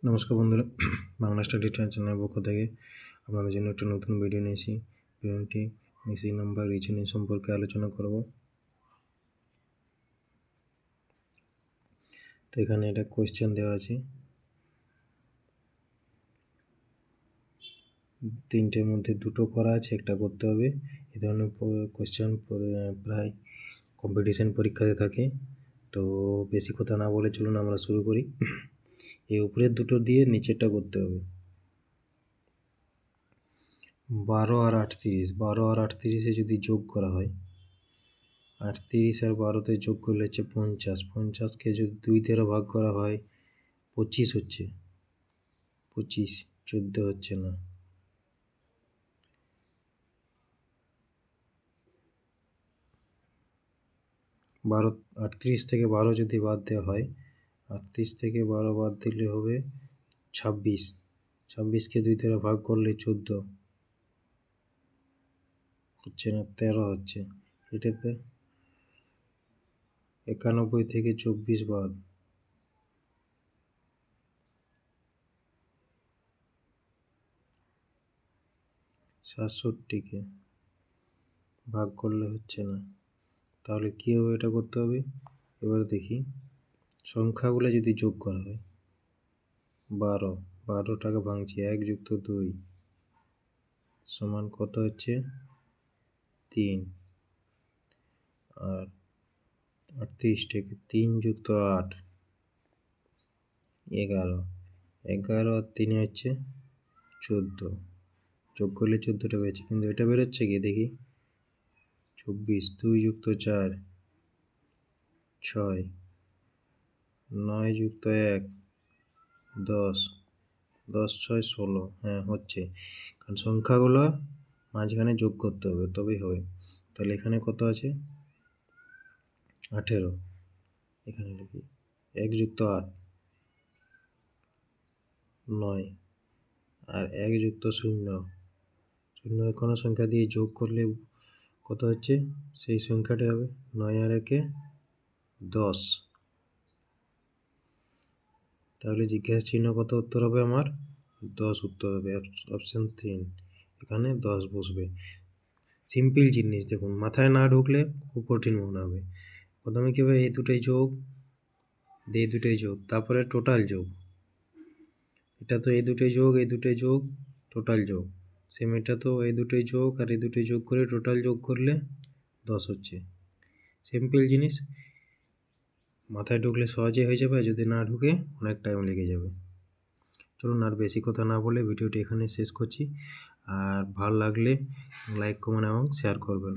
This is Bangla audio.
নমস্কার বন্ধুরা, বাংলা স্টাডি চ্যানেলের পক্ষ থেকে আপনাদের জন্য একটা নতুন ভিডিও নিয়েছি। ভিডিওটি মিসিং নাম্বার রিজনিং সম্পর্কে আলোচনা করব। তো এখানে এটা কোয়েশ্চেন দেওয়া আছে, তিনটের মধ্যে দুটো করা আছে, একটা করতে হবে। এই ধরনের কোয়েশ্চেন প্রায় কম্পিটিশন পরীক্ষাতে থাকে। তো বেশি কথা না বলে চলুন আমরা শুরু করি। এই উপরের দুটো দিয়ে নিচেরটা করতে হবে। 12 আর 38, 12 আর 38-এ যদি যোগ করা হয়, 38 আর 12-তে যোগ করলে হচ্ছে 50, 50-কে যদি 2 দ্বারা ভাগ করা হয় 25 হচ্ছে, 25, 14 হচ্ছে না। 38 থেকে 12 যদি বাদ দেওয়া হয়, 38 থেকে 12 বাদ দিলে হবে 26, 26-কে 2 দ্বারা ভাগ করলে 14 হচ্ছে না, 13 হচ্ছে। এটাতে 91 থেকে 24 বাদ, 67-কে ভাগ করলে হচ্ছে না। তাহলে কী হবে? এটা করতে হবে। এবার দেখি সংখ্যাগুলো যদি যোগ করা হয়, 12, 12টাকে ভাঙছি, 1 যুক্ত 2 সমান কত হচ্ছে? 3। আর 38-টাকে 3 যুক্ত 8 11, 11 আর 3 হচ্ছে 14, যোগ করলে 14টা বেরোচ্ছে, কিন্তু এটা বেরোচ্ছে কি দেখি? 24, 2 যুক্ত 4 6, 9 যুক্ত 1 10, 10 6 16, হ্যাঁ হচ্ছে। কারণ সংখ্যাগুলো মাঝখানে যোগ করতে হবে, তবেই হবে। তাহলে এখানে কত আছে? 18। এখানে লিখি 1 যুক্ত 8 9, আর 1 যুক্ত 0, 0 কোনো সংখ্যা দিয়ে যোগ করলে কত হচ্ছে? সেই সংখ্যাটা হবে। 9 আর 1-এ 10। তাহলে জিজ্ঞাসা চিহ্ন কত উত্তর হবে আমার? 10 উত্তর হবে, অপশান 3। এখানে 10 বসবে। সিম্পল জিনিস, দেখুন মাথায় না ঢুকলে খুব কঠিন মনে হবে। প্রথমে কী হবে? এই দুটোই যোগ, এই দুটোই যোগ, তারপরে টোটাল যোগ। এটা তো এই দুটোই যোগ, এই দুটোই যোগ, টোটাল যোগ। সেম এটা তো এই দুটোই যোগ আর এই দুটোই যোগ করে টোটাল যোগ করলে 10 হচ্ছে। সিম্পল জিনিস, মাথায় ঢুকলে সহজে হয়ে যাবে, যদি না ঢুকে অনেক টাইম লেগে যাবে। চলুন আর বেশি কথা না বলে ভিডিওটি এখানে শেষ করছি। আর ভালো লাগলে লাইক, কমেন্ট এবং শেয়ার করবেন।